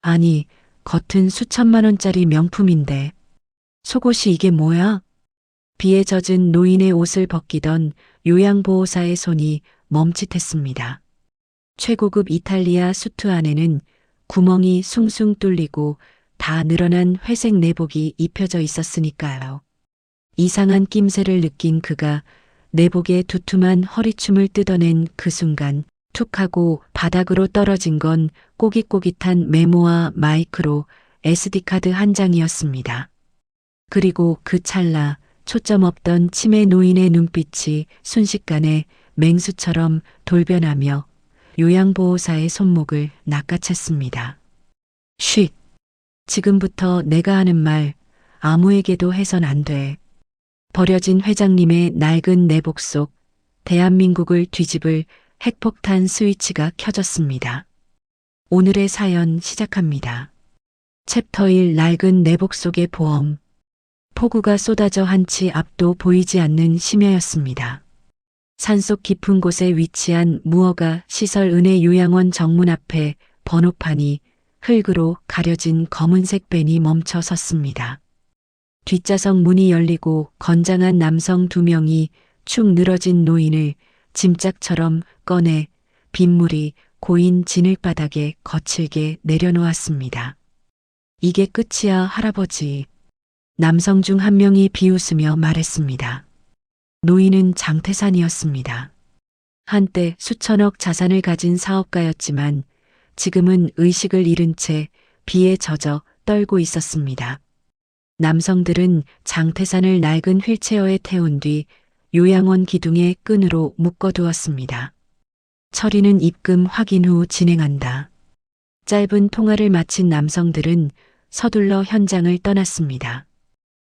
아니, 겉은 수천만 원짜리 명품인데 속옷이 이게 뭐야? 비에 젖은 노인의 옷을 벗기던 요양보호사의 손이 멈칫했습니다. 최고급 이탈리아 수트 안에는 구멍이 숭숭 뚫리고 다 늘어난 회색 내복이 입혀져 있었으니까요. 이상한 낌새를 느낀 그가 내복의 두툼한 허리춤을 뜯어낸 그 순간 툭 하고 바닥으로 떨어진 건 꼬깃꼬깃한 메모와 마이크로 SD카드 한 장이었습니다. 그리고 그 찰나 초점 없던 치매 노인의 눈빛이 순식간에 맹수처럼 돌변하며 요양보호사의 손목을 낚아챘습니다. 쉿! 지금부터 내가 하는 말 아무에게도 해선 안 돼. 버려진 회장님의 낡은 내복 속 대한민국을 뒤집을 핵폭탄 스위치가 켜졌습니다. 오늘의 사연 시작합니다. 챕터 1 낡은 내복 속의 보험. 폭우가 쏟아져 한치 앞도 보이지 않는 심야였습니다. 산속 깊은 곳에 위치한 무허가 시설 은혜 요양원 정문 앞에 번호판이 흙으로 가려진 검은색 밴이 멈춰 섰습니다. 뒷좌석 문이 열리고 건장한 남성 2명이 축 늘어진 노인을 짐짝처럼 꺼내 빗물이 고인 진흙바닥에 거칠게 내려놓았습니다. 이게 끝이야, 할아버지. 남성 중 한 명이 비웃으며 말했습니다. 노인은 장태산이었습니다. 한때 수천억 자산을 가진 사업가였지만 지금은 의식을 잃은 채 비에 젖어 떨고 있었습니다. 남성들은 장태산을 낡은 휠체어에 태운 뒤 요양원 기둥에 끈으로 묶어두었습니다. 처리는 입금 확인 후 진행한다. 짧은 통화를 마친 남성들은 서둘러 현장을 떠났습니다.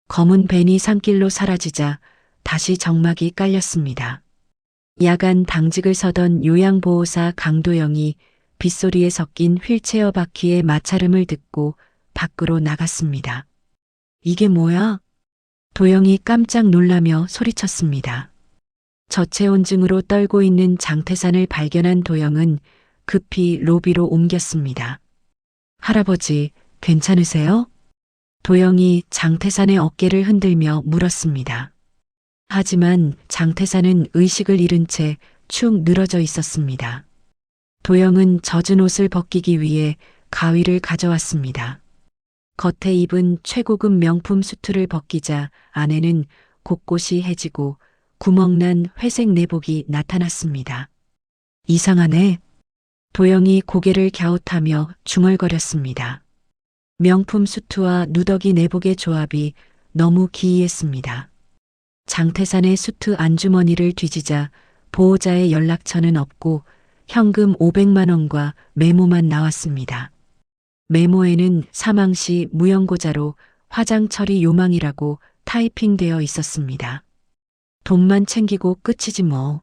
검은 밴이 산길로 사라지자 다시 정막이 깔렸습니다. 야간 당직을 서던 요양보호사 강도영이 빗소리에 섞인 휠체어 바퀴의 마찰음을 듣고 밖으로 나갔습니다. 이게 뭐야? 도영이 깜짝 놀라며 소리쳤습니다. 저체온증으로 떨고 있는 장태산을 발견한 도영은 급히 로비로 옮겼습니다. 할아버지, 괜찮으세요? 도영이 장태산의 어깨를 흔들며 물었습니다. 하지만 장태산은 의식을 잃은 채 축 늘어져 있었습니다. 도영은 젖은 옷을 벗기기 위해 가위를 가져왔습니다. 겉에 입은 최고급 명품 수트를 벗기자 안에는 곳곳이 해지고 구멍난 회색 내복이 나타났습니다. 이상하네. 도영이 고개를 갸웃하며 중얼거렸습니다. 명품 수트와 누더기 내복의 조합이 너무 기이했습니다. 장태산의 수트 안주머니를 뒤지자 보호자의 연락처는 없고 현금 500만 원과 메모만 나왔습니다. 메모에는 사망 시 무연고자로 화장 처리 요망이라고 타이핑되어 있었습니다. 돈만 챙기고 끝이지 뭐.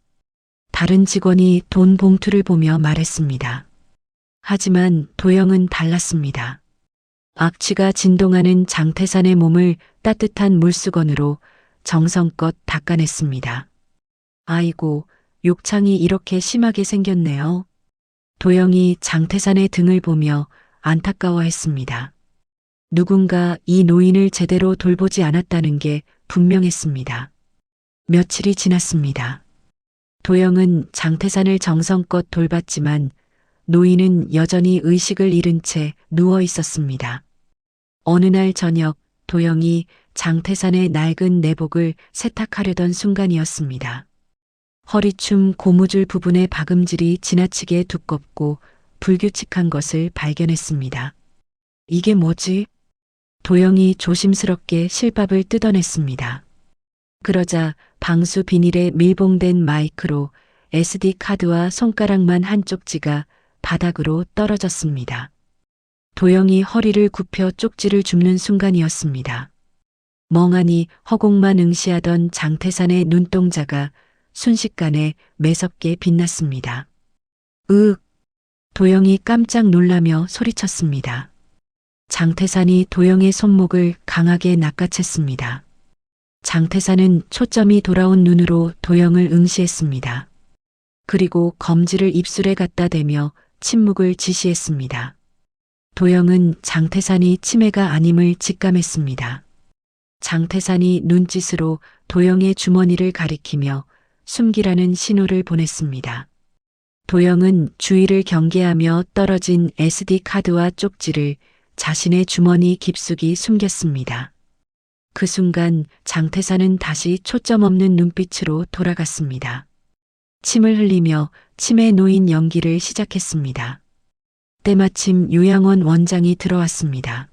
다른 직원이 돈 봉투를 보며 말했습니다. 하지만 도영은 달랐습니다. 악취가 진동하는 장태산의 몸을 따뜻한 물수건으로 정성껏 닦아냈습니다. 아이고, 욕창이 이렇게 심하게 생겼네요. 도영이 장태산의 등을 보며 안타까워했습니다. 누군가 이 노인을 제대로 돌보지 않았다는 게 분명했습니다. 며칠이 지났습니다. 도영은 장태산을 정성껏 돌봤지만 노인은 여전히 의식을 잃은 채 누워 있었습니다. 어느 날 저녁 도영이 장태산의 낡은 내복을 세탁하려던 순간이었습니다. 허리춤 고무줄 부분의 박음질이 지나치게 두껍고 불규칙한 것을 발견했습니다. 이게 뭐지? 도영이 조심스럽게 실밥을 뜯어냈습니다. 그러자 방수 비닐에 밀봉된 마이크로 SD 카드와 손가락만 한 쪽지가 바닥으로 떨어졌습니다. 도영이 허리를 굽혀 쪽지를 줍는 순간이었습니다. 멍하니 허공만 응시하던 장태산의 눈동자가 순식간에 매섭게 빛났습니다. 으윽! 도영이 깜짝 놀라며 소리쳤습니다. 장태산이 도영의 손목을 강하게 낚아챘습니다. 장태산은 초점이 돌아온 눈으로 도영을 응시했습니다. 그리고 검지를 입술에 갖다 대며 침묵을 지시했습니다. 도영은 장태산이 치매가 아님을 직감했습니다. 장태산이 눈짓으로 도영의 주머니를 가리키며 숨기라는 신호를 보냈습니다. 도영은 주의를 경계하며 떨어진 SD카드와 쪽지를 자신의 주머니 깊숙이 숨겼습니다. 그 순간 장태산은 다시 초점 없는 눈빛으로 돌아갔습니다. 침을 흘리며 치매 노인 연기를 시작했습니다. 때마침 요양원 원장이 들어왔습니다.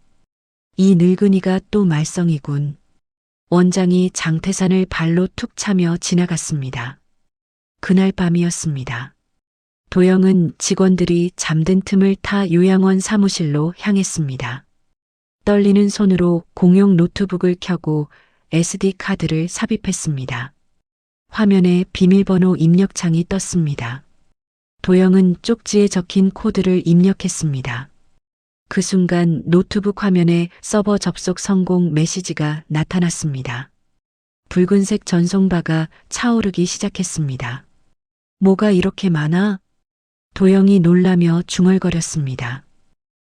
이 늙은이가 또 말썽이군. 원장이 장태산을 발로 툭 차며 지나갔습니다. 그날 밤이었습니다. 도영은 직원들이 잠든 틈을 타 요양원 사무실로 향했습니다. 떨리는 손으로 공용 노트북을 켜고 SD카드를 삽입했습니다. 화면에 비밀번호 입력창이 떴습니다. 도영은 쪽지에 적힌 코드를 입력했습니다. 그 순간 노트북 화면에 서버 접속 성공 메시지가 나타났습니다. 붉은색 전송바가 차오르기 시작했습니다. 뭐가 이렇게 많아? 도영이 놀라며 중얼거렸습니다.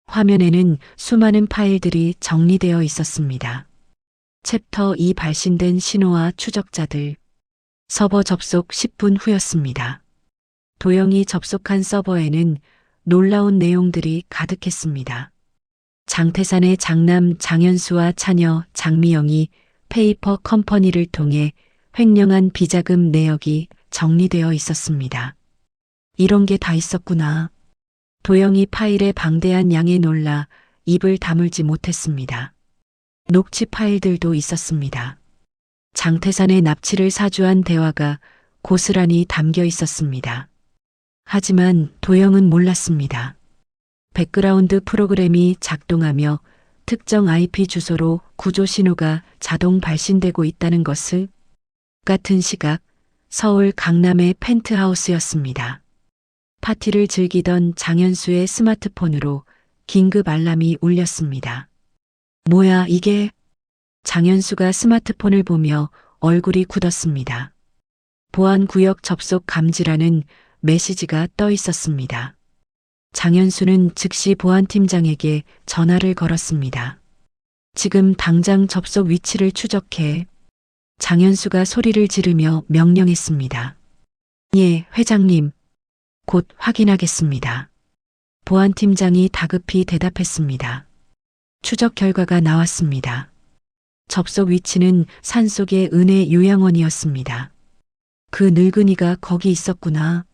화면에는 수많은 파일들이 정리되어 있었습니다. 챕터 2 발신된 신호와 추적자들. 서버 접속 10분 후였습니다. 도영이 접속한 서버에는 놀라운 내용들이 가득했습니다. 장태산의 장남 장현수와 차녀 장미영이 페이퍼 컴퍼니를 통해 횡령한 비자금 내역이 정리되어 있었습니다. 이런 게 다 있었구나. 도영이 파일의 방대한 양에 놀라 입을 다물지 못했습니다. 녹취 파일들도 있었습니다. 장태산의 납치를 사주한 대화가 고스란히 담겨 있었습니다. 하지만 도영은 몰랐습니다. 백그라운드 프로그램이 작동하며 특정 IP 주소로 구조 신호가 자동 발신되고 있다는 것을. 같은 시각 서울 강남의 펜트하우스였습니다. 파티를 즐기던 장현수의 스마트폰으로 긴급 알람이 울렸습니다. 뭐야 이게? 장현수가 스마트폰을 보며 얼굴이 굳었습니다. 보안구역 접속 감지라는 메시지가 떠 있었습니다. 장현수는 즉시 보안팀장에게 전화를 걸었습니다. 지금 당장 접속 위치를 추적해. 장현수가 소리를 지르며 명령했습니다. 예, 회장님. 곧 확인하겠습니다. 보안팀장이 다급히 대답했습니다. 추적 결과가 나왔습니다. 접속 위치는 산속의 은혜 요양원이었습니다. 그 늙은이가 거기 있었구나.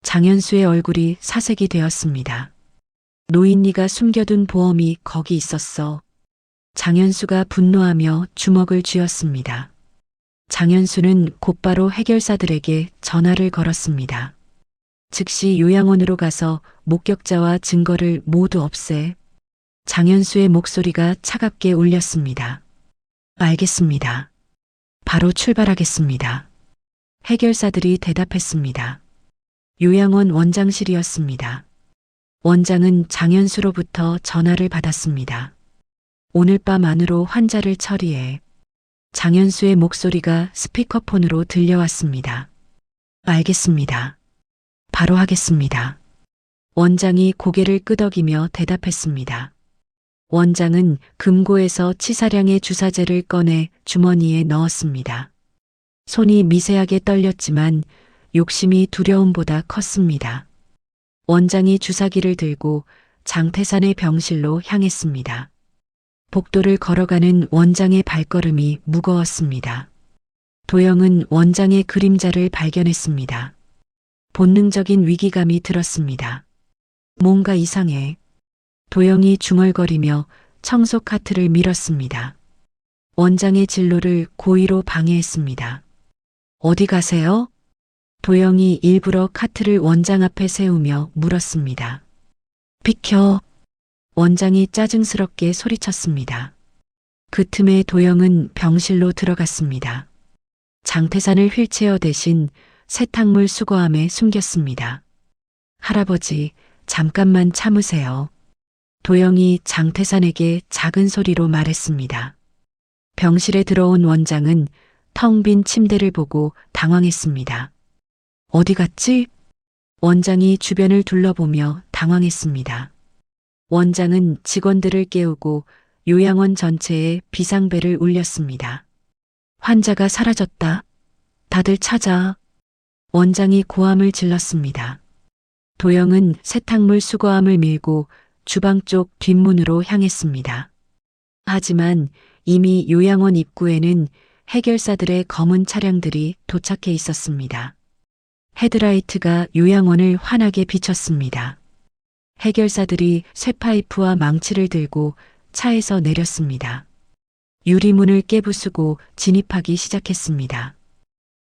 장현수의 얼굴이 사색이 되었습니다. 노인네가 숨겨둔 보험이 거기 있었어. 장현수가 분노하며 주먹을 쥐었습니다. 장현수는 곧바로 해결사들에게 전화를 걸었습니다. 즉시 요양원으로 가서 목격자와 증거를 모두 없애. 장현수의 목소리가 차갑게 울렸습니다. 알겠습니다. 바로 출발하겠습니다. 해결사들이 대답했습니다. 요양원 원장실이었습니다. 원장은 장현수로부터 전화를 받았습니다. 오늘 밤 안으로 환자를 처리해. 장현수의 목소리가 스피커폰으로 들려왔습니다. 알겠습니다. 바로 하겠습니다. 원장이 고개를 끄덕이며 대답했습니다. 원장은 금고에서 치사량의 주사제를 꺼내 주머니에 넣었습니다. 손이 미세하게 떨렸지만 욕심이 두려움보다 컸습니다. 원장이 주사기를 들고 장태산의 병실로 향했습니다. 복도를 걸어가는 원장의 발걸음이 무거웠습니다. 도영은 원장의 그림자를 발견했습니다. 본능적인 위기감이 들었습니다. 뭔가 이상해. 도영이 중얼거리며 청소 카트를 밀었습니다. 원장의 진로를 고의로 방해했습니다. 어디 가세요? 도영이 일부러 카트를 원장 앞에 세우며 물었습니다. 비켜. 원장이 짜증스럽게 소리쳤습니다. 그 틈에 도영은 병실로 들어갔습니다. 장태산을 휠체어 대신 세탁물 수거함에 숨겼습니다. 할아버지, 잠깐만 참으세요. 도영이 장태산에게 작은 소리로 말했습니다. 병실에 들어온 원장은 텅 빈 침대를 보고 당황했습니다. 어디 갔지? 원장이 주변을 둘러보며 당황했습니다. 원장은 직원들을 깨우고 요양원 전체에 비상벨을 울렸습니다. 환자가 사라졌다. 다들 찾아. 원장이 고함을 질렀습니다. 도영은 세탁물 수거함을 밀고 주방 쪽 뒷문으로 향했습니다. 하지만 이미 요양원 입구에는 해결사들의 검은 차량들이 도착해 있었습니다. 헤드라이트가 요양원을 환하게 비췄습니다. 해결사들이 쇠파이프와 망치를 들고 차에서 내렸습니다. 유리문을 깨부수고 진입하기 시작했습니다.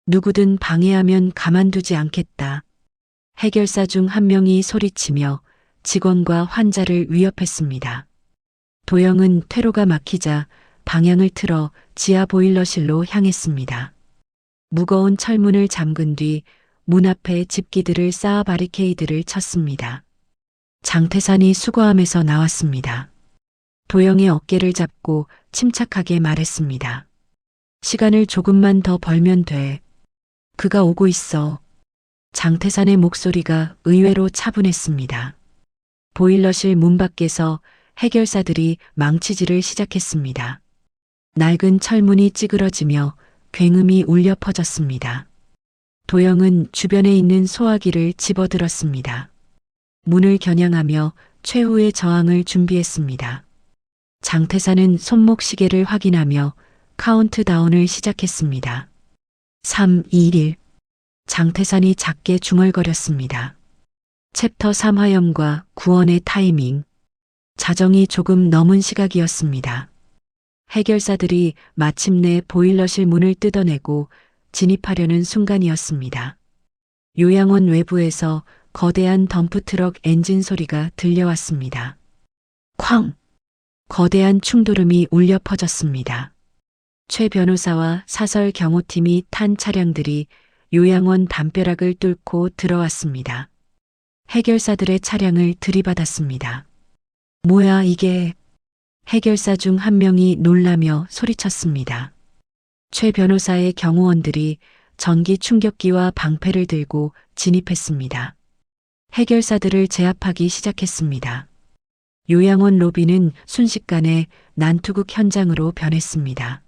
누구든 방해하면 가만두지 않겠다. 해결사 중 한 명이 소리치며 직원과 환자를 위협했습니다. 도영은 퇴로가 막히자 방향을 틀어 지하 보일러실로 향했습니다. 무거운 철문을 잠근 뒤 문 앞에 집기들을 쌓아 바리케이드를 쳤습니다. 장태산이 수거함에서 나왔습니다. 도영의 어깨를 잡고 침착하게 말했습니다. 시간을 조금만 더 벌면 돼. 그가 오고 있어. 장태산의 목소리가 의외로 차분했습니다. 보일러실 문 밖에서 해결사들이 망치질을 시작했습니다. 낡은 철문이 찌그러지며 굉음이 울려 퍼졌습니다. 도영은 주변에 있는 소화기를 집어들었습니다. 문을 겨냥하며 최후의 저항을 준비했습니다. 장태산은 손목 시계를 확인하며 카운트다운을 시작했습니다. 3, 2, 1. 장태산이 작게 중얼거렸습니다. 챕터 3 화염과 구원의 타이밍. 자정이 조금 넘은 시각이었습니다. 해결사들이 마침내 보일러실 문을 뜯어내고 진입하려는 순간이었습니다. 요양원 외부에서 거대한 덤프트럭 엔진 소리가 들려왔습니다. 쾅! 거대한 충돌음이 울려 퍼졌습니다. 최 변호사와 사설 경호팀이 탄 차량들이 요양원 담벼락을 뚫고 들어왔습니다. 해결사들의 차량을 들이받았습니다. 뭐야 이게? 해결사 중 한 명이 놀라며 소리쳤습니다. 최 변호사의 경호원들이 전기 충격기와 방패를 들고 진입했습니다. 해결사들을 제압하기 시작했습니다. 요양원 로비는 순식간에 난투극 현장으로 변했습니다.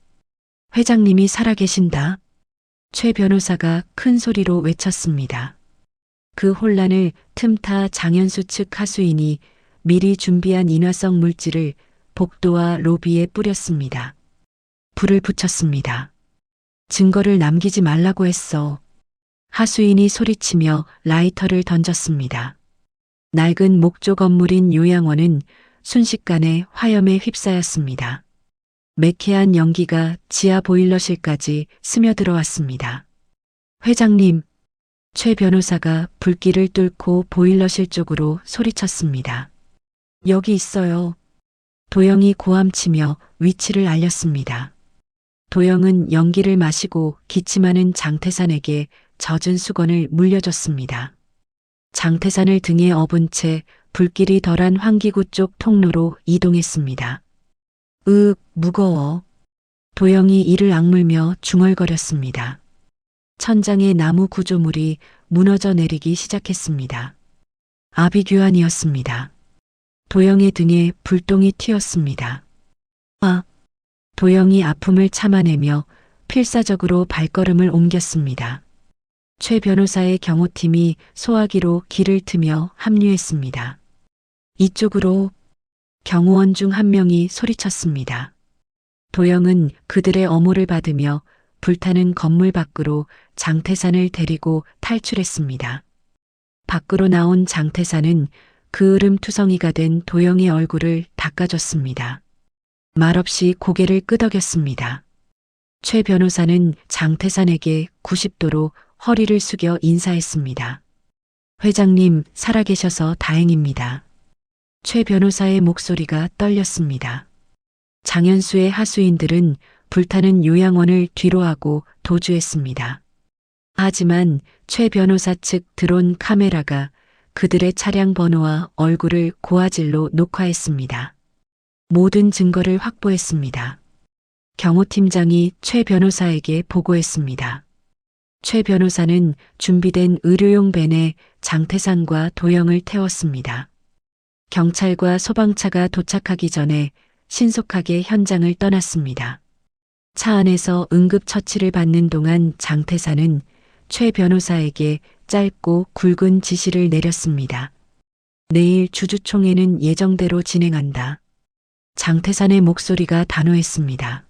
회장님이 살아계신다. 최 변호사가 큰 소리로 외쳤습니다. 그 혼란을 틈타 장현수 측 하수인이 미리 준비한 인화성 물질을 복도와 로비에 뿌렸습니다. 불을 붙였습니다. 증거를 남기지 말라고 했어. 하수인이 소리치며 라이터를 던졌습니다. 낡은 목조 건물인 요양원은 순식간에 화염에 휩싸였습니다. 매캐한 연기가 지하 보일러실까지 스며들어왔습니다. 회장님, 최 변호사가 불길을 뚫고 보일러실 쪽으로 소리쳤습니다. 여기 있어요. 도영이 고함치며 위치를 알렸습니다. 도영은 연기를 마시고 기침하는 장태산에게 젖은 수건을 물려줬습니다. 장태산을 등에 업은 채 불길이 덜한 환기구 쪽 통로로 이동했습니다. 무거워. 도영이 이를 악물며 중얼거렸습니다. 천장의 나무 구조물이 무너져 내리기 시작했습니다. 아비규환이었습니다. 도영의 등에 불똥이 튀었습니다. 도영이 아픔을 참아내며 필사적으로 발걸음을 옮겼습니다. 최 변호사의 경호팀이 소화기로 길을 트며 합류했습니다. 이쪽으로. 경호원 중 한 명이 소리쳤습니다. 도영은 그들의 엄호를 받으며 불타는 건물 밖으로 장태산을 데리고 탈출했습니다. 밖으로 나온 장태산은 그을음투성이가 된 도영의 얼굴을 닦아줬습니다. 말없이 고개를 끄덕였습니다. 최 변호사는 장태산에게 90도로 허리를 숙여 인사했습니다. 회장님, 살아계셔서 다행입니다. 최 변호사의 목소리가 떨렸습니다. 장현수의 하수인들은 불타는 요양원을 뒤로하고 도주했습니다. 하지만 최 변호사 측 드론 카메라가 그들의 차량 번호와 얼굴을 고화질로 녹화했습니다. 모든 증거를 확보했습니다. 경호팀장이 최 변호사에게 보고했습니다. 최 변호사는 준비된 의료용 밴에 장태산과 도영을 태웠습니다. 경찰과 소방차가 도착하기 전에 신속하게 현장을 떠났습니다. 차 안에서 응급처치를 받는 동안 장태사는 최 변호사에게 짧고 굵은 지시를 내렸습니다. 내일 주주총회는 예정대로 진행한다. 장태산의 목소리가 단호했습니다.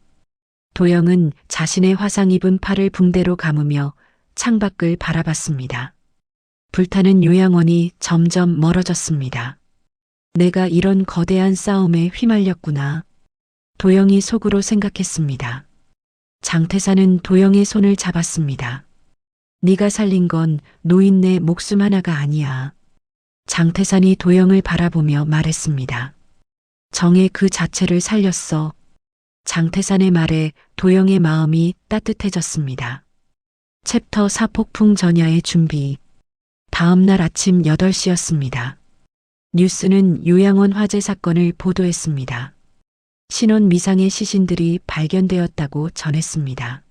도영은 자신의 화상 입은 팔을 붕대로 감으며 창밖을 바라봤습니다. 불타는 요양원이 점점 멀어졌습니다. 내가 이런 거대한 싸움에 휘말렸구나. 도영이 속으로 생각했습니다. 장태산은 도영의 손을 잡았습니다. 네가 살린 건 노인네 목숨 하나가 아니야. 장태산이 도영을 바라보며 말했습니다. 정의 그 자체를 살렸어. 장태산의 말에 도영의 마음이 따뜻해졌습니다. 챕터 4 폭풍 전야의 준비. 다음 날 아침 8시였습니다. 뉴스는 요양원 화재 사건을 보도했습니다. 신원 미상의 시신들이 발견되었다고 전했습니다.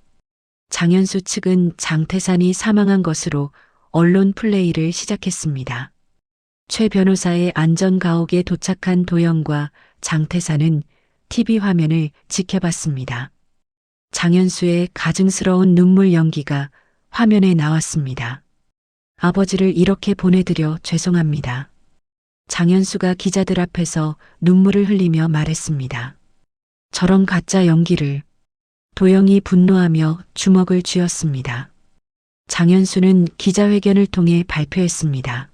장현수 측은 장태산이 사망한 것으로 언론 플레이를 시작했습니다. 최 변호사의 안전가옥에 도착한 도영과 장태산은 TV 화면을 지켜봤습니다. 장현수의 가증스러운 눈물 연기가 화면에 나왔습니다. 아버지를 이렇게 보내드려 죄송합니다. 장현수가 기자들 앞에서 눈물을 흘리며 말했습니다. 저런 가짜 연기를. 도영이 분노하며 주먹을 쥐었습니다. 장현수는 기자회견을 통해 발표했습니다.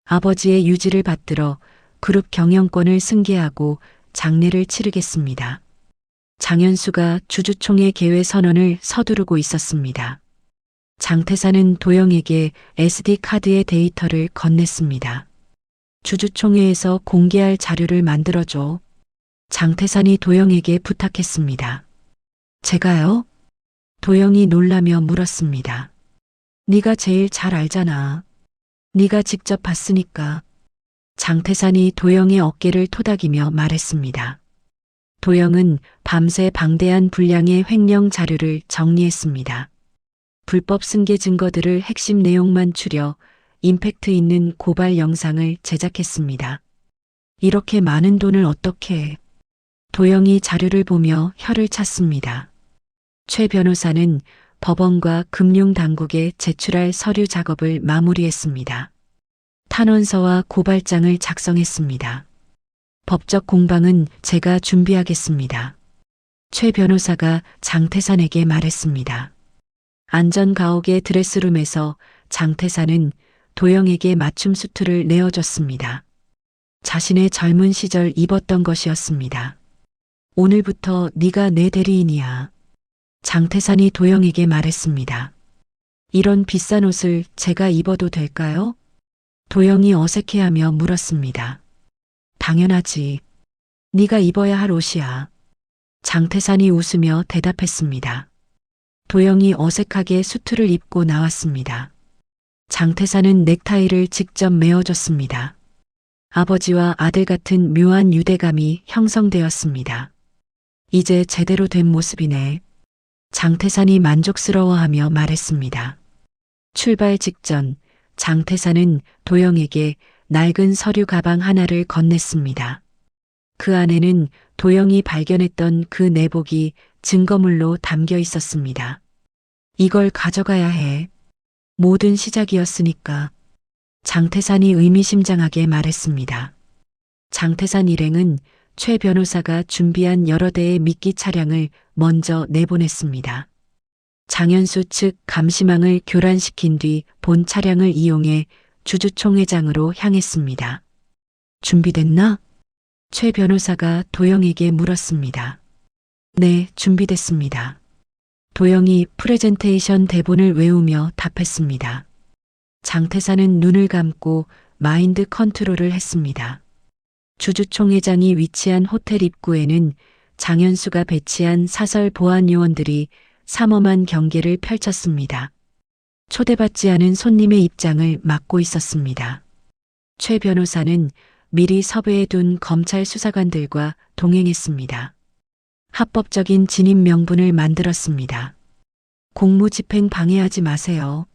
아버지의 유지를 받들어 그룹 경영권을 승계하고 장례를 치르겠습니다. 장현수가 주주총회 개회 선언을 서두르고 있었습니다. 장태산은 도영에게 SD카드의 데이터를 건넸습니다. 주주총회에서 공개할 자료를 만들어줘. 장태산이 도영에게 부탁했습니다. 제가요? 도영이 놀라며 물었습니다. 네가 제일 잘 알잖아. 네가 직접 봤으니까. 장태산이 도영의 어깨를 토닥이며 말했습니다. 도영은 밤새 방대한 분량의 횡령 자료를 정리했습니다. 불법 승계 증거들을 핵심 내용만 추려 임팩트 있는 고발 영상을 제작했습니다. 이렇게 많은 돈을 어떻게? 도영이 자료를 보며 혀를 찼습니다. 최 변호사는 법원과 금융당국에 제출할 서류 작업을 마무리했습니다. 탄원서와 고발장을 작성했습니다. 법적 공방은 제가 준비하겠습니다. 최 변호사가 장태산에게 말했습니다. 안전가옥의 드레스룸에서 장태산은 도영에게 맞춤 수트를 내어줬습니다. 자신의 젊은 시절 입었던 것이었습니다. 오늘부터 네가 내 대리인이야. 장태산이 도영에게 말했습니다. 이런 비싼 옷을 제가 입어도 될까요? 도영이 어색해하며 물었습니다. 당연하지. 네가 입어야 할 옷이야. 장태산이 웃으며 대답했습니다. 도영이 어색하게 수트를 입고 나왔습니다. 장태산은 넥타이를 직접 메어줬습니다. 아버지와 아들 같은 묘한 유대감이 형성되었습니다. 이제 제대로 된 모습이네. 장태산이 만족스러워하며 말했습니다. 출발 직전 장태산은 도영에게 낡은 서류 가방 하나를 건넸습니다. 그 안에는 도영이 발견했던 그 내복이 증거물로 담겨 있었습니다. 이걸 가져가야 해. 모든 시작이었으니까. 장태산이 의미심장하게 말했습니다. 장태산 일행은 최 변호사가 준비한 여러 대의 미끼 차량을 먼저 내보냈습니다. 장현수 측 감시망을 교란시킨 뒤 본 차량을 이용해 주주총회장으로 향했습니다. 준비됐나? 최 변호사가 도영에게 물었습니다. 네, 준비됐습니다. 도영이 프레젠테이션 대본을 외우며 답했습니다. 장태산은 눈을 감고 마인드 컨트롤을 했습니다. 주주총회장이 위치한 호텔 입구에는 장현수가 배치한 사설 보안 요원들이 삼엄한 경계를 펼쳤습니다. 초대받지 않은 손님의 입장을 막고 있었습니다. 최 변호사는 미리 섭외해둔 검찰 수사관들과 동행했습니다. 합법적인 진입 명분을 만들었습니다. 공무집행 방해하지 마세요.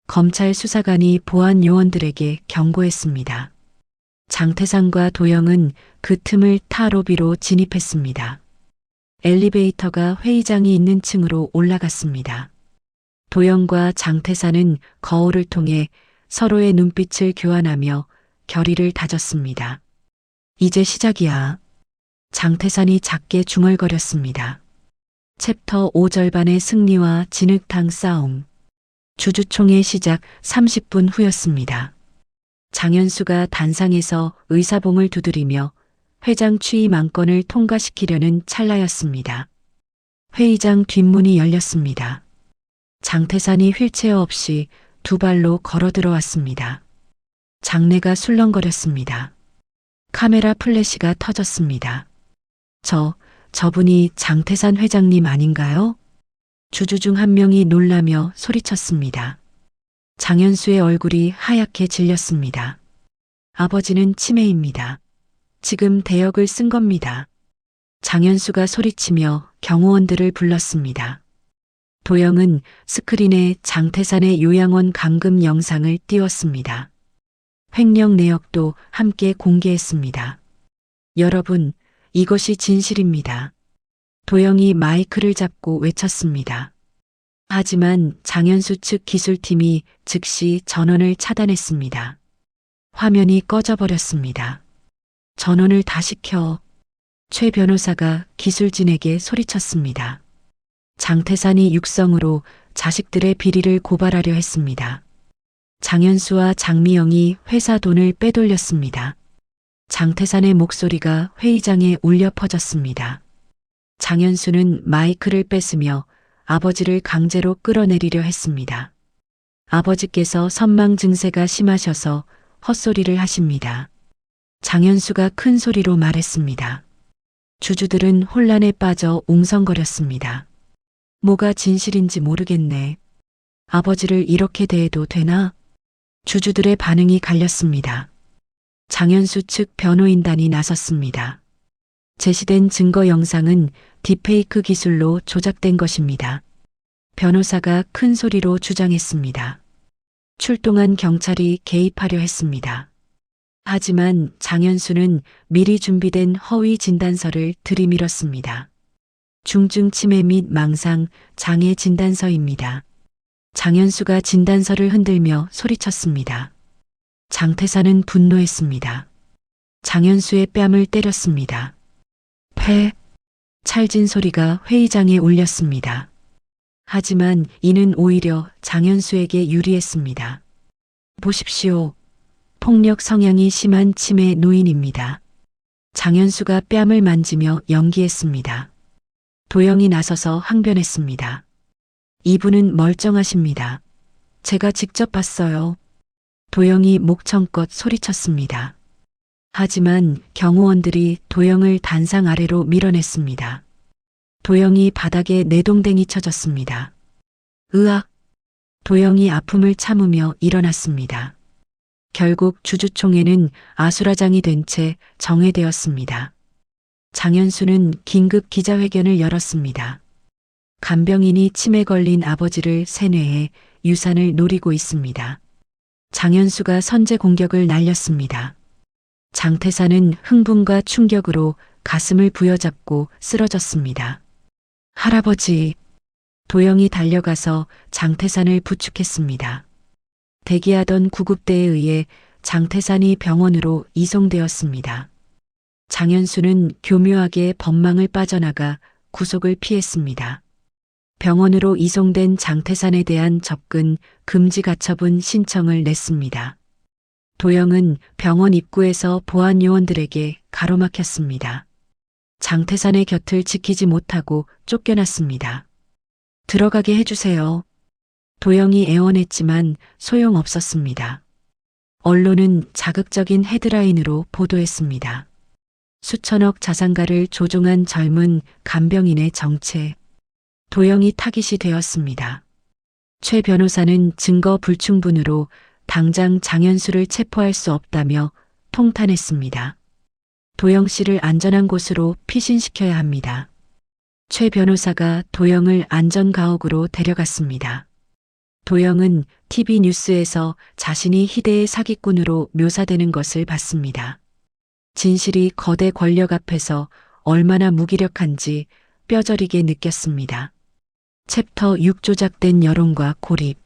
검찰 수사관이 보안 요원들에게 경고했습니다. 장태산과 도영은 그 틈을 타 로비로 진입했습니다. 엘리베이터가 회의장이 있는 층으로 올라갔습니다. 도영과 장태산은 거울을 통해 서로의 눈빛을 교환하며 결의를 다졌습니다. 이제 시작이야. 장태산이 작게 중얼거렸습니다. 챕터 5 절반의 승리와 진흙탕 싸움. 주주총회 시작 30분 후였습니다. 장현수가 단상에서 의사봉을 두드리며 회장 취임 안건을 통과시키려는 찰나였습니다. 회의장 뒷문이 열렸습니다. 장태산이 휠체어 없이 두 발로 걸어 들어왔습니다. 장내가 술렁거렸습니다. 카메라 플래시가 터졌습니다. 저분이 장태산 회장님 아닌가요? 주주 중 한 명이 놀라며 소리쳤습니다. 장현수의 얼굴이 하얗게 질렸습니다. 아버지는 치매입니다. 지금 대역을 쓴 겁니다. 장현수가 소리치며 경호원들을 불렀습니다. 도영은 스크린에 장태산의 요양원 감금 영상을 띄웠습니다. 횡령 내역도 함께 공개했습니다. 여러분, 이것이 진실입니다. 도영이 마이크를 잡고 외쳤습니다. 하지만 장현수 측 기술팀이 즉시 전원을 차단했습니다. 화면이 꺼져버렸습니다. 전원을 다시 켜. 최 변호사가 기술진에게 소리쳤습니다. 장태산이 육성으로 자식들의 비리를 고발하려 했습니다. 장현수와 장미영이 회사 돈을 빼돌렸습니다. 장태산의 목소리가 회의장에 울려 퍼졌습니다. 장현수는 마이크를 뺏으며 아버지를 강제로 끌어내리려 했습니다. 아버지께서 선망 증세가 심하셔서 헛소리를 하십니다. 장현수가 큰 소리로 말했습니다. 주주들은 혼란에 빠져 웅성거렸습니다. 뭐가 진실인지 모르겠네. 아버지를 이렇게 대해도 되나? 주주들의 반응이 갈렸습니다. 장현수 측 변호인단이 나섰습니다. 제시된 증거 영상은 딥페이크 기술로 조작된 것입니다. 변호사가 큰 소리로 주장했습니다. 출동한 경찰이 개입하려 했습니다. 하지만 장현수는 미리 준비된 허위 진단서를 들이밀었습니다. 중증 치매 및 망상, 장애 진단서입니다. 장현수가 진단서를 흔들며 소리쳤습니다. 장태산은 분노했습니다. 장현수의 뺨을 때렸습니다. 패! 찰진 소리가 회의장에 울렸습니다. 하지만 이는 오히려 장현수에게 유리했습니다. 보십시오. 폭력 성향이 심한 치매 노인입니다. 장현수가 뺨을 만지며 연기했습니다. 도영이 나서서 항변했습니다. 이분은 멀쩡하십니다. 제가 직접 봤어요. 도영이 목청껏 소리쳤습니다. 하지만 경호원들이 도영을 단상 아래로 밀어냈습니다. 도영이 바닥에 내동댕이 쳐졌습니다. 으악! 도영이 아픔을 참으며 일어났습니다. 결국 주주총회는 아수라장이 된 채 정회되었습니다. 장현수는 긴급 기자회견을 열었습니다. 간병인이 치매 걸린 아버지를 세뇌해 유산을 노리고 있습니다. 장현수가 선제 공격을 날렸습니다. 장태산은 흥분과 충격으로 가슴을 부여잡고 쓰러졌습니다. 할아버지! 도영이 달려가서 장태산을 부축했습니다. 대기하던 구급대에 의해 장태산이 병원으로 이송되었습니다. 장현수는 교묘하게 법망을 빠져나가 구속을 피했습니다. 병원으로 이송된 장태산에 대한 접근 금지 가처분 신청을 냈습니다. 도영은 병원 입구에서 보안 요원들에게 가로막혔습니다. 장태산의 곁을 지키지 못하고 쫓겨났습니다. 들어가게 해주세요. 도영이 애원했지만 소용없었습니다. 언론은 자극적인 헤드라인으로 보도했습니다. 수천억 자산가를 조종한 젊은 간병인의 정체. 도영이 타깃이 되었습니다. 최 변호사는 증거 불충분으로 당장 장현수를 체포할 수 없다며 통탄했습니다. 도영 씨를 안전한 곳으로 피신시켜야 합니다. 최 변호사가 도영을 안전가옥으로 데려갔습니다. 도영은 TV 뉴스에서 자신이 희대의 사기꾼으로 묘사되는 것을 봤습니다. 진실이 거대 권력 앞에서 얼마나 무기력한지 뼈저리게 느꼈습니다. 챕터 6 조작된 여론과 고립.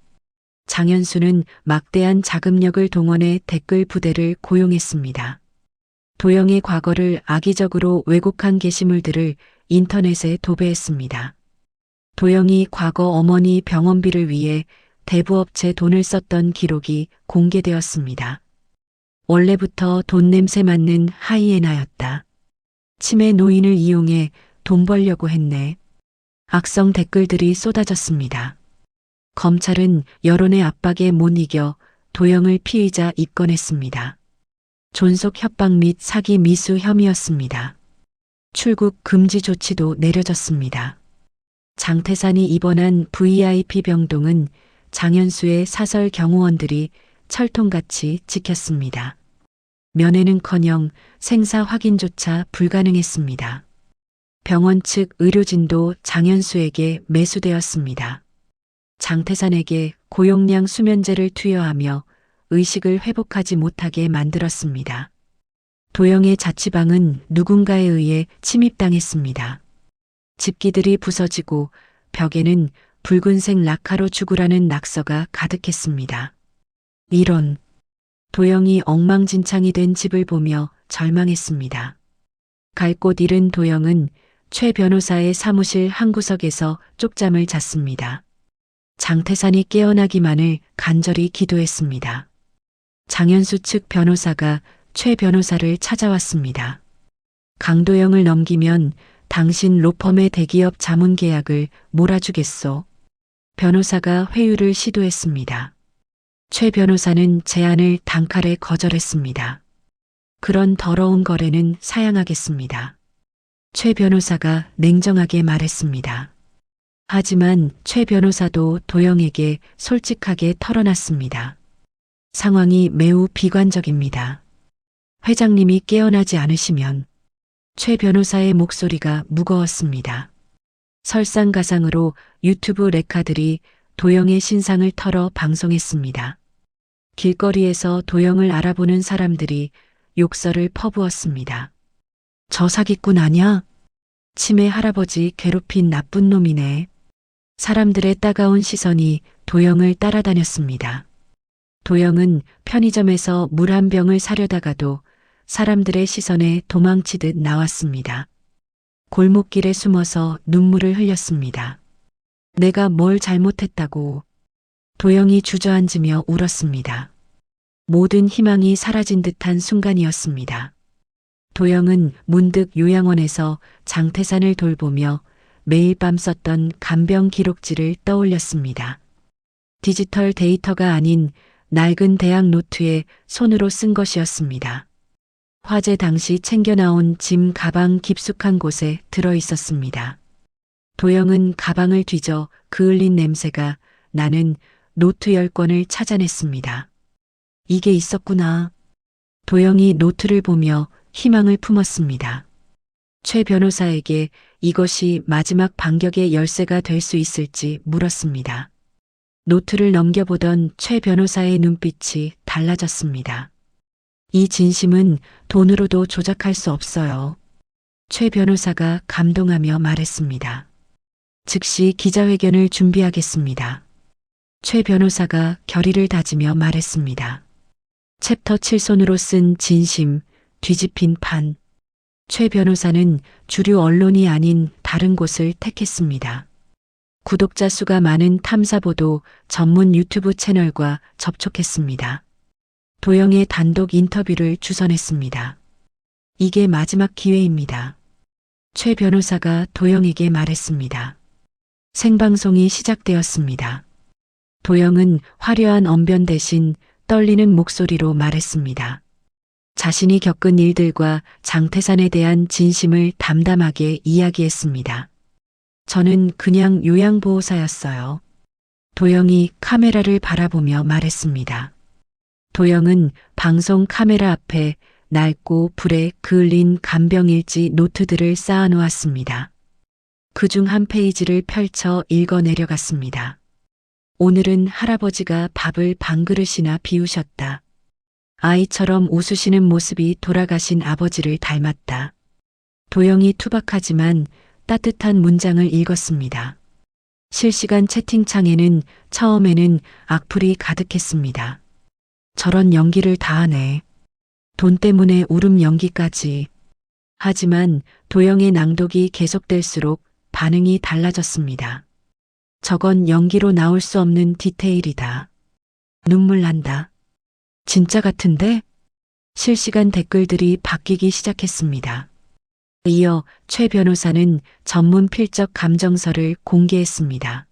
장현수는 막대한 자금력을 동원해 댓글 부대를 고용했습니다. 도영의 과거를 악의적으로 왜곡한 게시물들을 인터넷에 도배했습니다. 도영이 과거 어머니 병원비를 위해 대부업체 돈을 썼던 기록이 공개되었습니다. 원래부터 돈 냄새 맡는 하이에나였다. 치매 노인을 이용해 돈 벌려고 했네. 악성 댓글들이 쏟아졌습니다. 검찰은 여론의 압박에 못 이겨 도영을 피의자 입건했습니다. 존속 협박 및 사기 미수 혐의였습니다. 출국 금지 조치도 내려졌습니다. 장태산이 입원한 VIP 병동은 장현수의 사설 경호원들이 철통같이 지켰습니다. 면회는커녕 생사 확인조차 불가능했습니다. 병원 측 의료진도 장현수에게 매수되었습니다. 장태산에게 고용량 수면제를 투여하며 의식을 회복하지 못하게 만들었습니다. 도영의 자취방은 누군가에 의해 침입당했습니다. 집기들이 부서지고 벽에는 붉은색 라카로 죽으라는 낙서가 가득했습니다. 이런. 도영이 엉망진창이 된 집을 보며 절망했습니다. 갈 곳 잃은 도영은 최 변호사의 사무실 한 구석에서 쪽잠을 잤습니다. 장태산이 깨어나기만을 간절히 기도했습니다. 장현수 측 변호사가 최 변호사를 찾아왔습니다. 강도영을 넘기면 당신 로펌의 대기업 자문 계약을 몰아주겠소. 변호사가 회유를 시도했습니다. 최 변호사는 제안을 단칼에 거절했습니다. 그런 더러운 거래는 사양하겠습니다. 최 변호사가 냉정하게 말했습니다. 하지만 최 변호사도 도영에게 솔직하게 털어놨습니다. 상황이 매우 비관적입니다. 회장님이 깨어나지 않으시면. 최 변호사의 목소리가 무거웠습니다. 설상가상으로 유튜브 레카들이 도영의 신상을 털어 방송했습니다. 길거리에서 도영을 알아보는 사람들이 욕설을 퍼부었습니다. 저 사기꾼 아냐? 치매 할아버지 괴롭힌 나쁜 놈이네. 사람들의 따가운 시선이 도영을 따라다녔습니다. 도영은 편의점에서 물 한 병을 사려다가도 사람들의 시선에 도망치듯 나왔습니다. 골목길에 숨어서 눈물을 흘렸습니다. 내가 뭘 잘못했다고. 도영이 주저앉으며 울었습니다. 모든 희망이 사라진 듯한 순간이었습니다. 도영은 문득 요양원에서 장태산을 돌보며 매일 밤 썼던 간병 기록지를 떠올렸습니다. 디지털 데이터가 아닌 낡은 대학 노트에 손으로 쓴 것이었습니다. 화재 당시 챙겨 나온 짐 가방 깊숙한 곳에 들어 있었습니다. 도영은 가방을 뒤져 그을린 냄새가 나는 노트 10권을 찾아냈습니다. 이게 있었구나. 도영이 노트를 보며 희망을 품었습니다. 최 변호사에게 이것이 마지막 반격의 열쇠가 될 수 있을지 물었습니다. 노트를 넘겨보던 최 변호사의 눈빛이 달라졌습니다. 이 진심은 돈으로도 조작할 수 없어요. 최 변호사가 감동하며 말했습니다. 즉시 기자회견을 준비하겠습니다. 최 변호사가 결의를 다지며 말했습니다. 챕터 7손으로 쓴 진심, 뒤집힌 판. 최 변호사는 주류 언론이 아닌 다른 곳을 택했습니다. 구독자 수가 많은 탐사보도 전문 유튜브 채널과 접촉했습니다. 도영의 단독 인터뷰를 주선했습니다. 이게 마지막 기회입니다. 최 변호사가 도영에게 말했습니다. 생방송이 시작되었습니다. 도영은 화려한 언변 대신 떨리는 목소리로 말했습니다. 자신이 겪은 일들과 장태산에 대한 진심을 담담하게 이야기했습니다. 저는 그냥 요양보호사였어요. 도영이 카메라를 바라보며 말했습니다. 도영은 방송 카메라 앞에 낡고 불에 그을린 간병일지 노트들을 쌓아놓았습니다. 그중 한 페이지를 펼쳐 읽어 내려갔습니다. 오늘은 할아버지가 밥을 반 그릇이나 비우셨다. 아이처럼 웃으시는 모습이 돌아가신 아버지를 닮았다. 도영이 투박하지만 따뜻한 문장을 읽었습니다. 실시간 채팅창에는 처음에는 악플이 가득했습니다. 저런 연기를 다 하네. 돈 때문에 울음 연기까지. 하지만 도영의 낭독이 계속될수록 반응이 달라졌습니다. 저건 연기로 나올 수 없는 디테일이다. 눈물 난다. 진짜 같은데? 실시간 댓글들이 바뀌기 시작했습니다. 이어 최 변호사는 전문 필적 감정서를 공개했습니다.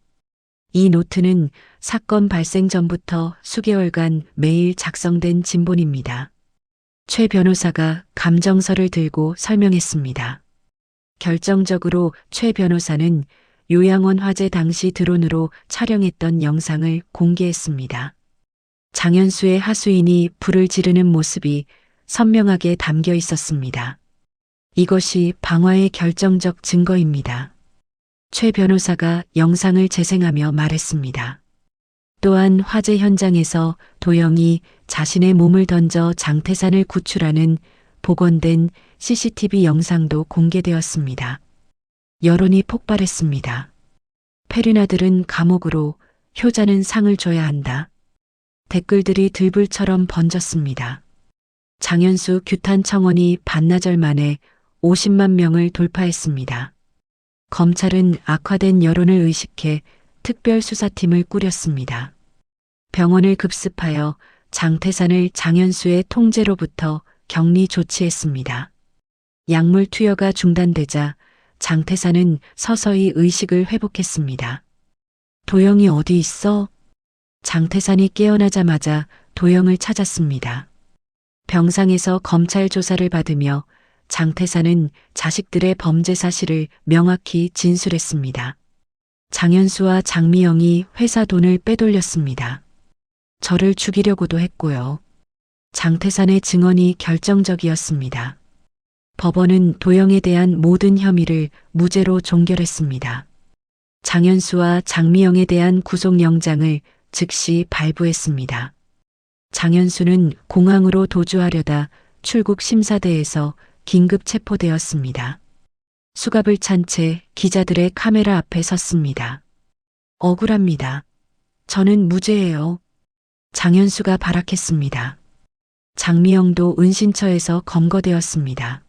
이 노트는 사건 발생 전부터 수개월간 매일 작성된 진본입니다. 최 변호사가 감정서를 들고 설명했습니다. 결정적으로 최 변호사는 요양원 화재 당시 드론으로 촬영했던 영상을 공개했습니다. 장현수의 하수인이 불을 지르는 모습이 선명하게 담겨 있었습니다. 이것이 방화의 결정적 증거입니다. 최 변호사가 영상을 재생하며 말했습니다. 또한 화재 현장에서 도영이 자신의 몸을 던져 장태산을 구출하는 복원된 CCTV 영상도 공개되었습니다. 여론이 폭발했습니다. 페르나들은 감옥으로, 효자는 상을 줘야 한다. 댓글들이 들불처럼 번졌습니다. 장현수 규탄 청원이 반나절 만에 50만 명을 돌파했습니다. 검찰은 악화된 여론을 의식해 특별수사팀을 꾸렸습니다. 병원을 급습하여 장태산을 장현수의 통제로부터 격리 조치했습니다. 약물 투여가 중단되자 장태산은 서서히 의식을 회복했습니다. 도영이 어디 있어? 장태산이 깨어나자마자 도영을 찾았습니다. 병상에서 검찰 조사를 받으며 장태산은 자식들의 범죄 사실을 명확히 진술했습니다. 장현수와 장미영이 회사 돈을 빼돌렸습니다. 저를 죽이려고도 했고요. 장태산의 증언이 결정적이었습니다. 법원은 도영에 대한 모든 혐의를 무죄로 종결했습니다. 장현수와 장미영에 대한 구속영장을 즉시 발부했습니다. 장현수는 공항으로 도주하려다 출국 심사대에서 긴급 체포되었습니다. 수갑을 찬 채 기자들의 카메라 앞에 섰습니다. 억울합니다. 저는 무죄예요. 장현수가 발악했습니다. 장미영도 은신처에서 검거되었습니다.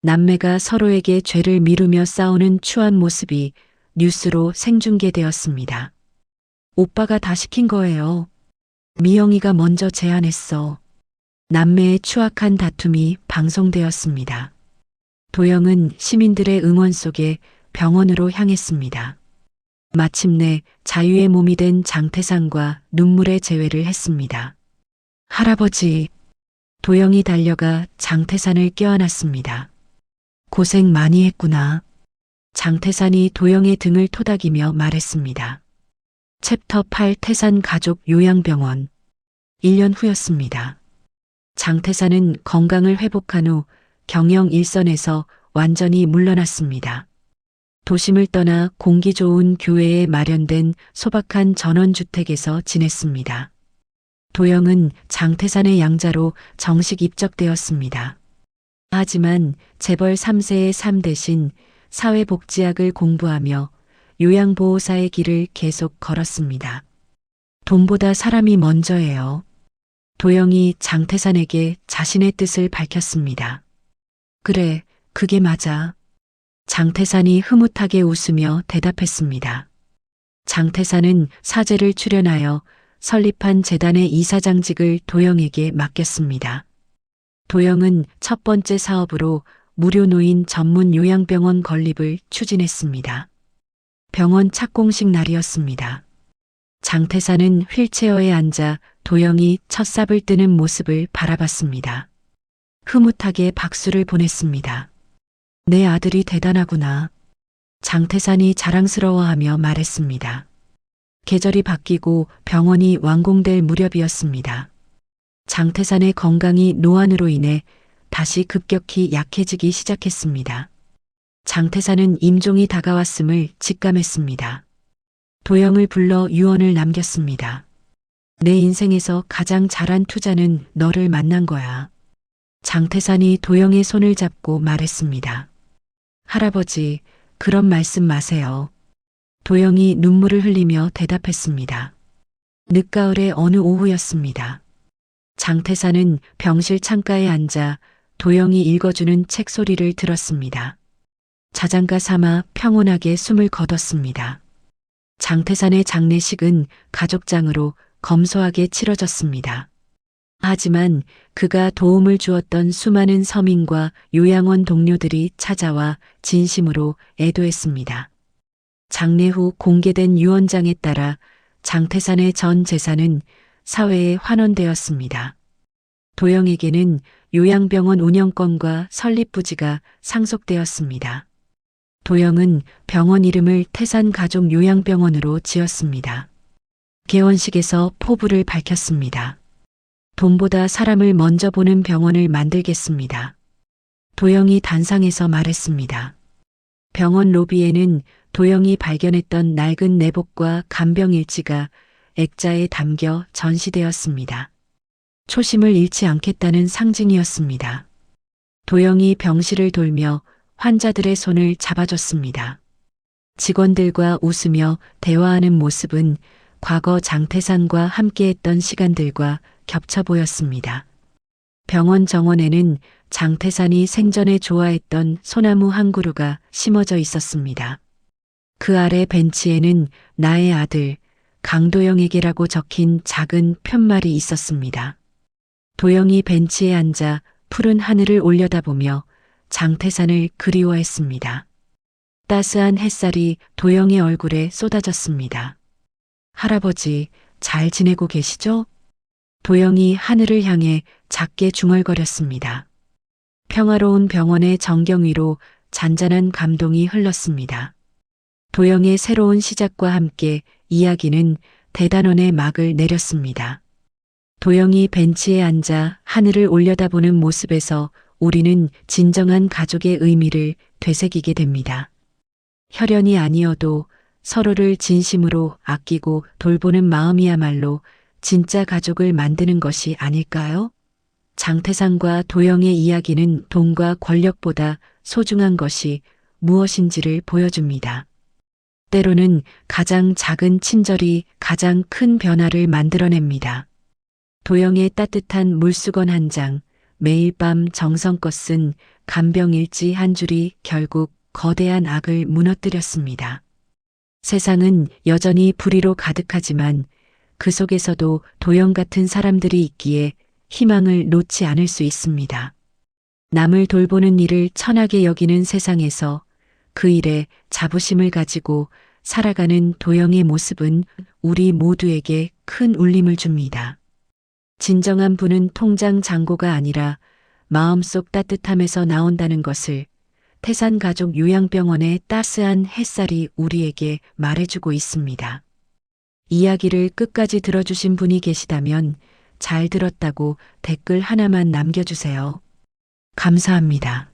남매가 서로에게 죄를 미루며 싸우는 추한 모습이 뉴스로 생중계되었습니다. 오빠가 다 시킨 거예요. 미영이가 먼저 제안했어. 남매의 추악한 다툼이 방송되었습니다. 도영은 시민들의 응원 속에 병원으로 향했습니다. 마침내 자유의 몸이 된 장태산과 눈물의 재회를 했습니다. 할아버지, 도영이 달려가 장태산을 껴안았습니다. 고생 많이 했구나. 장태산이 도영의 등을 토닥이며 말했습니다. 챕터 8 태산 가족 요양병원. 1년 후였습니다. 장태산은 건강을 회복한 후 경영 일선에서 완전히 물러났습니다. 도심을 떠나 공기 좋은 교외에 마련된 소박한 전원주택에서 지냈습니다. 도영은 장태산의 양자로 정식 입적되었습니다. 하지만 재벌 3세의 삶 대신 사회복지학을 공부하며 요양보호사의 길을 계속 걸었습니다. 돈보다 사람이 먼저예요. 도영이 장태산에게 자신의 뜻을 밝혔습니다. 그래, 그게 맞아. 장태산이 흐뭇하게 웃으며 대답했습니다. 장태산은 사제를 출연하여 설립한 재단의 이사장직을 도영에게 맡겼습니다. 도영은 첫 번째 사업으로 무료 노인 전문 요양병원 건립을 추진했습니다. 병원 착공식 날이었습니다. 장태산은 휠체어에 앉아 도영이 첫 삽을 뜨는 모습을 바라봤습니다. 흐뭇하게 박수를 보냈습니다. 내 아들이 대단하구나. 장태산이 자랑스러워하며 말했습니다. 계절이 바뀌고 병원이 완공될 무렵이었습니다. 장태산의 건강이 노안으로 인해 다시 급격히 약해지기 시작했습니다. 장태산은 임종이 다가왔음을 직감했습니다. 도영을 불러 유언을 남겼습니다. 내 인생에서 가장 잘한 투자는 너를 만난 거야. 장태산이 도영의 손을 잡고 말했습니다. 할아버지, 그런 말씀 마세요. 도영이 눈물을 흘리며 대답했습니다. 늦가을의 어느 오후였습니다. 장태산은 병실 창가에 앉아 도영이 읽어주는 책 소리를 들었습니다. 자장가 삼아 평온하게 숨을 거뒀습니다. 장태산의 장례식은 가족장으로 검소하게 치러졌습니다. 하지만 그가 도움을 주었던 수많은 서민과 요양원 동료들이 찾아와 진심으로 애도했습니다. 장례 후 공개된 유언장에 따라 장태산의 전 재산은 사회에 환원되었습니다. 도영에게는 요양병원 운영권과 설립부지가 상속되었습니다. 도영은 병원 이름을 태산가족요양병원으로 지었습니다. 개원식에서 포부를 밝혔습니다. 돈보다 사람을 먼저 보는 병원을 만들겠습니다. 도영이 단상에서 말했습니다. 병원 로비에는 도영이 발견했던 낡은 내복과 간병일지가 액자에 담겨 전시되었습니다. 초심을 잃지 않겠다는 상징이었습니다. 도영이 병실을 돌며 환자들의 손을 잡아줬습니다. 직원들과 웃으며 대화하는 모습은 과거 장태산과 함께했던 시간들과 겹쳐 보였습니다. 병원 정원에는 장태산이 생전에 좋아했던 소나무 한 그루가 심어져 있었습니다. 그 아래 벤치에는 나의 아들 강도영에게라고 적힌 작은 편말이 있었습니다. 도영이 벤치에 앉아 푸른 하늘을 올려다보며 장태산을 그리워했습니다. 따스한 햇살이 도영의 얼굴에 쏟아졌습니다. 할아버지, 잘 지내고 계시죠? 도영이 하늘을 향해 작게 중얼거렸습니다. 평화로운 병원의 정경 위로 잔잔한 감동이 흘렀습니다. 도영의 새로운 시작과 함께 이야기는 대단원의 막을 내렸습니다. 도영이 벤치에 앉아 하늘을 올려다보는 모습에서 우리는 진정한 가족의 의미를 되새기게 됩니다. 혈연이 아니어도 서로를 진심으로 아끼고 돌보는 마음이야말로 진짜 가족을 만드는 것이 아닐까요? 장태산과 도영의 이야기는 돈과 권력보다 소중한 것이 무엇인지를 보여줍니다. 때로는 가장 작은 친절이 가장 큰 변화를 만들어냅니다. 도영의 따뜻한 물수건 한 장, 매일 밤 정성껏 쓴 간병일지 한 줄이 결국 거대한 악을 무너뜨렸습니다. 세상은 여전히 불의로 가득하지만 그 속에서도 도영 같은 사람들이 있기에 희망을 놓지 않을 수 있습니다. 남을 돌보는 일을 천하게 여기는 세상에서 그 일에 자부심을 가지고 살아가는 도영의 모습은 우리 모두에게 큰 울림을 줍니다. 진정한 부는 통장 잔고가 아니라 마음속 따뜻함에서 나온다는 것을 태산가족 요양병원의 따스한 햇살이 우리에게 말해주고 있습니다. 이야기를 끝까지 들어주신 분이 계시다면 잘 들었다고 댓글 하나만 남겨주세요. 감사합니다.